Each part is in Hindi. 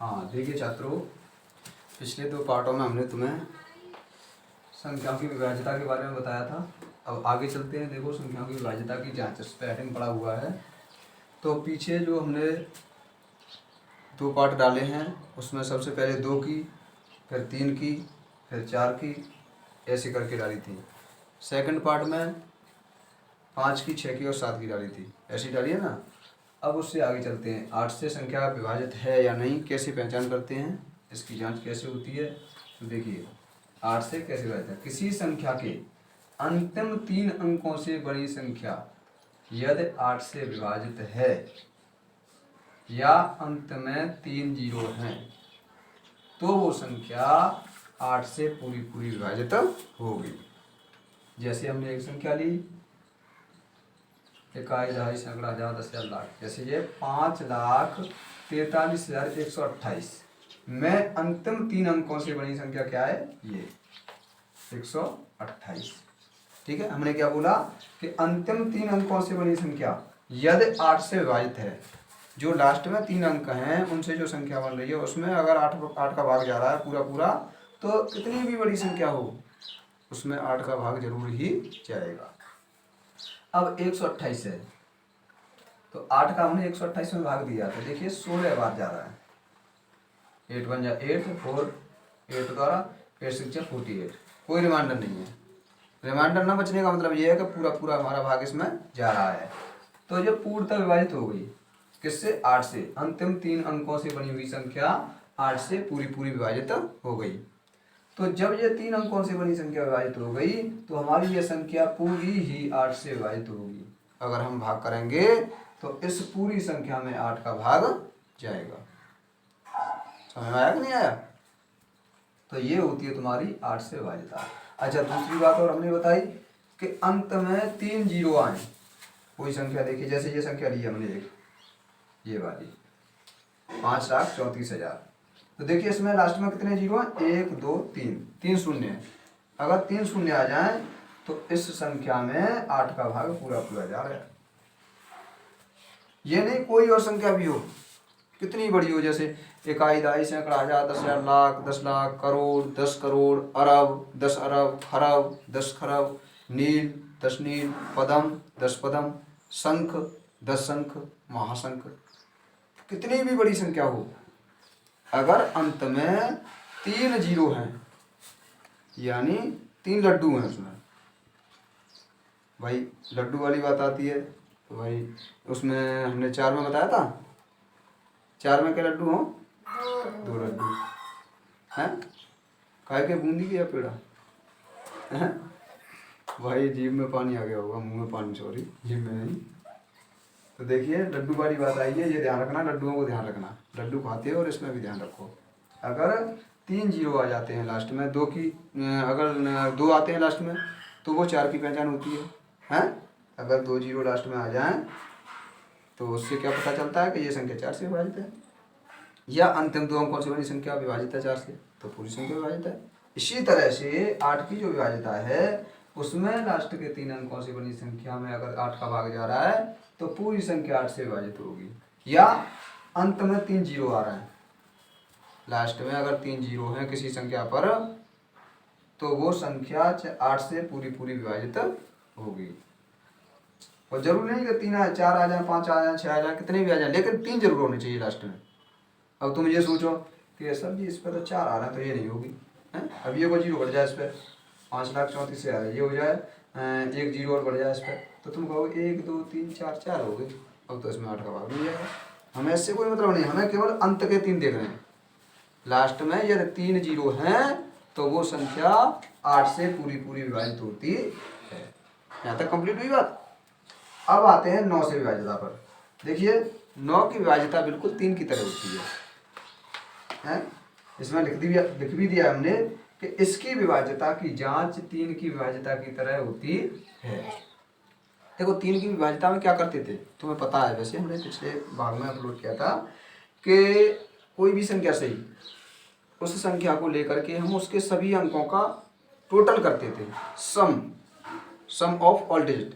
हाँ देखिए छात्रों, पिछले 2 पार्टों में हमने तुम्हें संख्याओं की विभाज्यता के बारे में बताया था। अब आगे चलते हैं। देखो संख्याओं की विभाज्यता की जांच, इस पर हेडिंग पड़ा हुआ है। तो पीछे जो हमने 2 पार्ट डाले हैं उसमें सबसे पहले 2 की, फिर 3 की, फिर 4 की, ऐसे करके डाली थी। सेकंड पार्ट में 5 की, 6 की और 7 की डाली थी, ऐसी डाली है ना। अब उससे आगे चलते हैं। 8 से संख्या विभाजित है या नहीं, कैसे पहचान करते हैं, इसकी जांच कैसे होती है। तो देखिए 8 से कैसे विभाजित है। किसी संख्या के अंतिम 3 अंकों से बड़ी संख्या यदि 8 से विभाजित है या अंत में 3 जीरो हैं तो वो संख्या 8 से पूरी पूरी विभाजित होगी। जैसे हमने एक संख्या ली, इकाई, दहाई, सैकड़ा, हजार, 10,000, लाख। जैसे ये 5,43,128 में अंतिम 3 अंकों से बड़ी संख्या क्या है, ये 128। ठीक है, हमने क्या बोला कि अंतिम 3 अंकों से बड़ी संख्या यदि 8 से विभाजित है, जो लास्ट में 3 अंक हैं उनसे जो संख्या बन रही है उसमें अगर 8 का भाग जा रहा है पूरा पूरा, तो कितनी भी बड़ी संख्या हो उसमें 8 का भाग जरूर ही जाएगा। अब 128 है तो 8 का हमने 128 में भाग दिया, तो देखिए 16 बार जा रहा है। 8 1 जा 8, 4 8 द्वारा 8 6 48, कोई रिमाइंडर नहीं है। रिमाइंडर न बचने का मतलब ये है कि पूरा पूरा हमारा भाग इसमें जा रहा है। तो ये पूर्णतः विभाजित हो गई, किससे, 8 से। अंतिम 3 अंकों से बनी हुई संख्या 8 से पूरी पूरी विभाजित हो गई। तो जब ये 3 अंकों से बनी संख्या विभाजित हो गई तो हमारी ये संख्या पूरी ही 8 से विभाजित होगी। अगर हम भाग करेंगे तो इस पूरी संख्या में 8 का भाग जाएगा। समझ में आया कि नहीं आया। तो ये होती है तुम्हारी 8 से विभाजिता। अच्छा, दूसरी बात और हमने बताई कि अंत में 3 जीरो आए कोई संख्या। देखिए जैसे ये संख्या ली हमने एक, ये वाली 5,34,000, तो देखिए इसमें लास्ट में कितने जीरो हैं, 1 2 3, 3 शून्य है। अगर 3 शून्य आ जाए तो इस संख्या में 8 का भाग पूरा पूरा जा रहा है। ये नहीं कोई और संख्या भी हो, कितनी बड़ी हो, जैसे इकाई, दहाई, सैकड़ा, हजार, 10,000, लाख, 10 लाख, करोड़, 10 करोड़, अरब, 10 अरब, खरब, 10 खरब, नील, 10 नील, पदम, 10 पदम, शंख, 10 शंख, महाशंख। कितनी भी बड़ी संख्या हो, अगर अंत में 3 जीरो हैं यानी 3 लड्डू हैं उसमें, भाई लड्डू वाली बात आती है तो भाई उसमें हमने 4 में बताया था, 4 में क्या लड्डू हो, 2 लड्डू हैं, खाए के बूंदी की या पेड़ा हैं? भाई जीभ में पानी आ गया होगा, मुंह में पानी, सॉरी जीभ में नहीं। तो देखिए लड्डू वाली बात आई है, ये ध्यान रखना, लड्डुओं को ध्यान रखना, लड्डू खाते हो और इसमें भी ध्यान रखो। अगर 3 जीरो आ जाते हैं लास्ट में, 2 की अगर 2 आते हैं लास्ट में तो वो 4 की पहचान होती है। अगर 2 जीरो लास्ट में आ जाएं तो उससे क्या पता चलता है कि ये संख्या 4 से विभाजित है, या अंतिम 2 अंकों से बड़ी संख्या विभाजित है 4 से, तो पूरी संख्या विभाजित है। इसी तरह से 8 की जो विभाज्यता है उसमें लास्ट के 3 अंकों से बनी संख्या में अगर 8 का भाग जा रहा है तो पूरी संख्या 8 से विभाजित होगी। या अंत में 3 जीरो आ रहे हैं, लास्ट में अगर 3 जीरो हैं किसी संख्या पर तो वो संख्या 8 से पूरी पूरी विभाजित होगी। और जरूरी नहीं कि 3 आए, 4 आ जाए, 5 आ जाए, 6 आ जाए, कितने भी आ जाए, लेकिन 3 जरूर होने चाहिए लास्ट में। अब तुम ये सोचो कि सर जी इस पर तो 4 आ रहा है तो ये नहीं होगी है। अब ये कोई जीरो बढ़ जाए इस पर, 5,34,000 ये हो जाए, 1 जीरो और बढ़ जाए इस पर, तो तुम कहोगे 1 2 3 4 4 हो गई। अब तो इसमें 8 का भाग नहीं जाएगा। हमें इससे कोई मतलब नहीं, हमें केवल अंत के 3 देख रहे हैं। लास्ट में यदि 3 जीरो हैं तो वो संख्या 8 से पूरी पूरी विभाजित होती है। यहाँ तक कंप्लीट हुई बात। अब आते हैं 9 से विभाज्यता पर। देखिए 9 की विभाज्यता बिल्कुल 3 की तरह होती है। इसमें लिख भी दिया हमने कि इसकी विभाज्यता की जांच 3 की विभाज्यता की तरह होती है। देखो 3 की विभाज्यता में क्या करते थे तुम्हें पता है, वैसे हमने पिछले भाग में अपलोड किया था कि कोई भी संख्या सही, उस संख्या को लेकर के हम उसके सभी अंकों का टोटल करते थे, सम ऑफ ऑल डिजिट।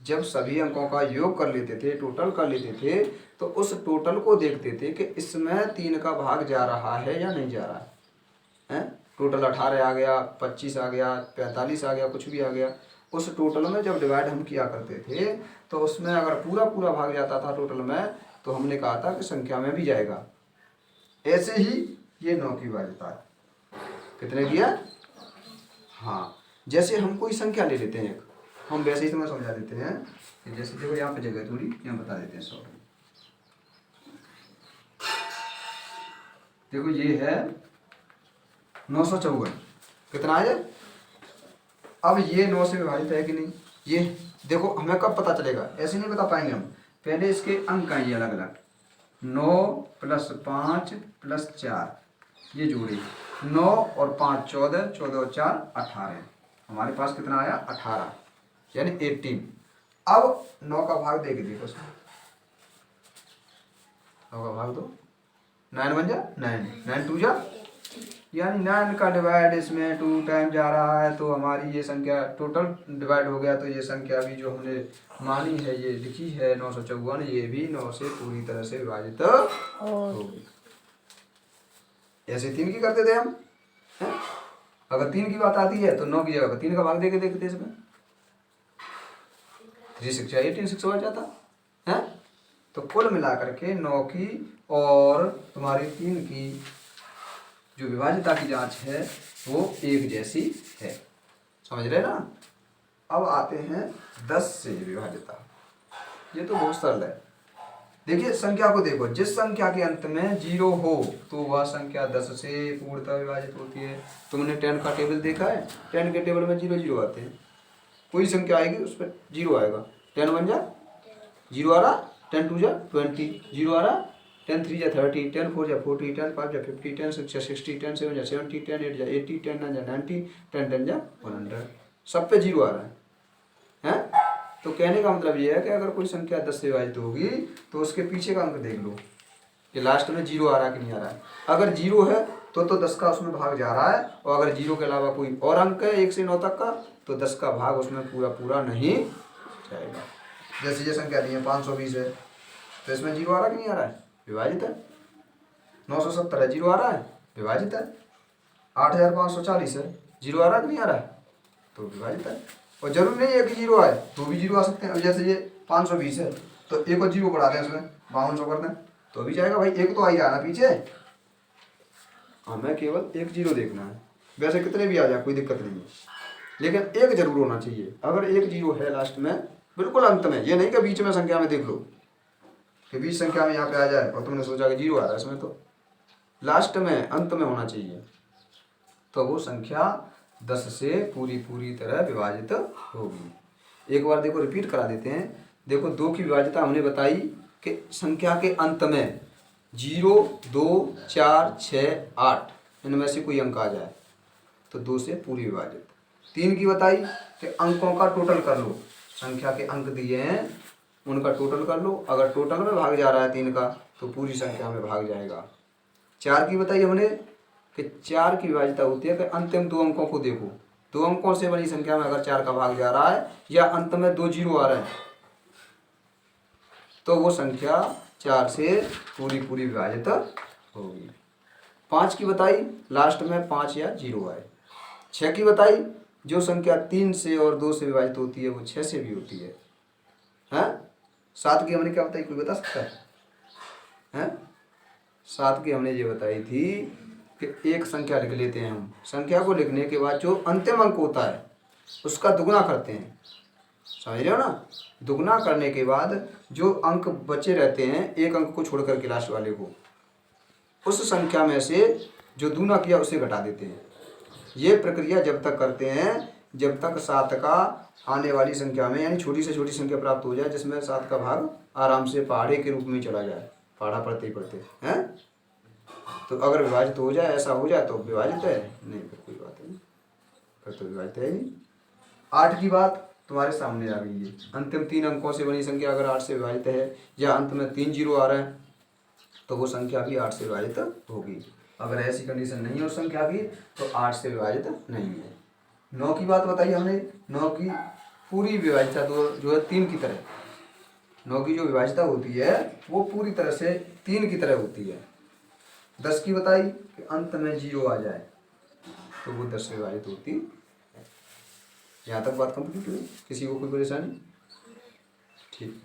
जब सभी अंकों का योग कर लेते थे, टोटल कर लेते थे, तो उस टोटल को देखते थे कि इसमें 3 का भाग जा रहा है या नहीं जा रहा है। टोटल 18 आ गया, 25 आ गया, 45 आ गया, कुछ भी आ गया, उस टोटल में जब डिवाइड हम किया करते थे तो उसमें अगर पूरा पूरा भाग जाता था टोटल में, तो हमने कहा था कि संख्या में भी जाएगा। ऐसे ही ये 9 की विभाज्यता है। कितने की है? हाँ, जैसे हम कोई संख्या ले लेते हैं, हम वैसे ही तुम्हें समझा देते हैं कि जैसे देखो यहाँ पे जगह थोड़ी, यहाँ बता देते हैं शॉर्ट में। देखो ये है 954, कितना है? अब ये 9 से विभाजित है कि नहीं, ये देखो हमें कब पता चलेगा, ऐसे नहीं बता पाएंगे हम। पहले इसके अंक आइए अलग अलग, 9 + 5 + 4, ये जोड़े 9 और 5 14, 14 और 4 18, हमारे पास कितना आया? 18, यानी 18। अब 9 का भाग दे के देखो उसमें, 9 का भाग दो, 9 बन जा 9, 9 2 जा, यानी 9 का डिवाइड इसमें 2 टाइम जा रहा है, तो हमारी ये संख्या टोटल डिवाइड हो गया, तो ये संख्या भी जो हमने मानी है, ये लिखी है 954, ये भी 9 से पूरी तरह से विभाजित होगी। ऐसे 3 की करते थे हम, है? अगर 3 की बात आती है तो 9 की जगह 3 का भाग देके देखते इसमें, 3 6 18 6 हो जाता है। तो कुल मिलाकर के 9 की और तुम्हारी 3 की जो विभाज्यता की जांच है वो एक जैसी है, समझ रहे ना। अब आते हैं 10 से विभाज्यता। ये तो बहुत सरल है। देखिए संख्या को देखो, जिस संख्या के अंत में 0 हो तो वह संख्या 10 से पूर्णतः विभाजित होती है। तुमने 10 का टेबल देखा है? 10 के टेबल में 0 0 आते हैं, कोई संख्या आएगी उस पर 0 आएगा। 10 बन जा 0 आ रहा, 10 2 जा 20 0 आ रहा, 10 3 जा 30, 10 4 जा 40, 10 5 जा 50, 10 6 जा 60, 10 7 जा 70, 10 8 जा 80, 10 9 जा 90, 10 10 जा 100, सब पे 0 आ रहा है। तो कहने का मतलब ये है कि अगर कोई संख्या 10 से विभाजित होगी तो उसके पीछे का अंक देख लो कि लास्ट में 0 आ रहा है कि नहीं आ रहा है। अगर 0 है तो 10 का उसमें भाग जा रहा है, और अगर 0 के अलावा कोई और अंक है 1 से 9 तक का, तो 10 का भाग उसमें पूरा पूरा नहीं जाएगा। जैसे ये संख्या दी है 520 है, तो इसमें 0 आ रहा है कि नहीं आ रहा है? विभाजित है। 970 है, 0 आ रहा है? विभाजित है। 8540 है, 0 आ रहा है कि नहीं आ रहा है? तो विभाजित है। और जरूरी नहीं है कि 0 आए, तो भी 0 आ सकते हैं। जैसे ये 520 है, तो एक और 0 बढ़ा दें इसमें, 5200 कर दें तो भी जाएगा भाई, एक तो आ ही रहा है ना पीछे, हमें केवल एक 0 देखना है। वैसे कितने भी आ जाए कोई दिक्कत नहीं है, लेकिन एक जरूर होना चाहिए। अगर एक 0 है लास्ट में, बिल्कुल अंत में, ये नहीं कि बीच में संख्या में देख लो कि बीच संख्या में यहाँ पे आ जाए और तुमने सोचा कि 0 आ रहा है इसमें, तो लास्ट में अंत में होना चाहिए, तो वो संख्या 10 से पूरी तरह विभाजित होगी। एक बार देखो रिपीट करा देते हैं। देखो 2 की विभाज्यता हमने बताई कि संख्या के अंत में 0 2 4 6 8 इनमें से कोई अंक आ जाए तो 2 से पूरी विभाजित। 3 की बताई कि अंकों का टोटल कर लो, संख्या के अंक दिए हैं उनका टोटल कर लो, अगर टोटल में भाग जा रहा है 3 का तो पूरी संख्या में भाग जाएगा। 4 की बताई हमने कि 4 की विभाज्यता होती है कि अंतिम 2 अंकों को देखो, 2 अंकों से बड़ी संख्या में अगर 4 का भाग जा रहा है या अंत में 2 0 आ रहे हैं तो वो संख्या 4 से पूरी विभाजित होगी। 5 की बताई लास्ट में 5 या 0 आए। 6 की बताई जो संख्या 3 से और 2 से विभाजित होती है वो 6 से भी होती है। 7 की हमने क्या बताई, कोई बता सकता है? 7 की हमने ये बताई थी कि एक संख्या लिख लेते हैं हम, संख्या को लिखने के बाद जो अंतिम अंक होता है उसका दुगना करते हैं, समझ रहे हो ना। दुगना करने के बाद जो अंक बचे रहते हैं, एक अंक को छोड़ करके लास्ट वाले को, उस संख्या में से जो दूना किया उसे घटा देते हैं। ये प्रक्रिया जब तक करते हैं जब तक 7 का आने वाली संख्या में यानी छोटी से छोटी संख्या प्राप्त हो जाए जिसमें 7 का भाग आराम से पहाड़े के रूप में चला जाए, पहाड़ा पढ़ते पढ़ते हैं। तो अगर विभाजित हो जाए, ऐसा हो जाए तो विभाजित है, नहीं फिर कोई बात नहीं, फिर तो विभाजित है नहीं। 8 की बात तुम्हारे सामने आ गई है। अंतिम 3 अंकों से बनी संख्या अगर 8 से विभाजित है या अंत में 3 0 आ रहे हैं तो वो संख्या भी 8 से विभाजित होगी। अगर ऐसी कंडीशन नहीं है उस संख्या की तो 8 से विभाजित नहीं है। 9 की बात बताई हमने। 9 की पूरी विभाज्यता जो है 3 की तरह, 9 की जो विभाज्यता होती है वो पूरी तरह से 3 की तरह होती है। 10 की बताई कि अंत में 0 आ जाए तो वो 10 से विभाजित होती है। यहाँ तक बात कंप्लीट हुई? किसी को कोई परेशानी? ठीक।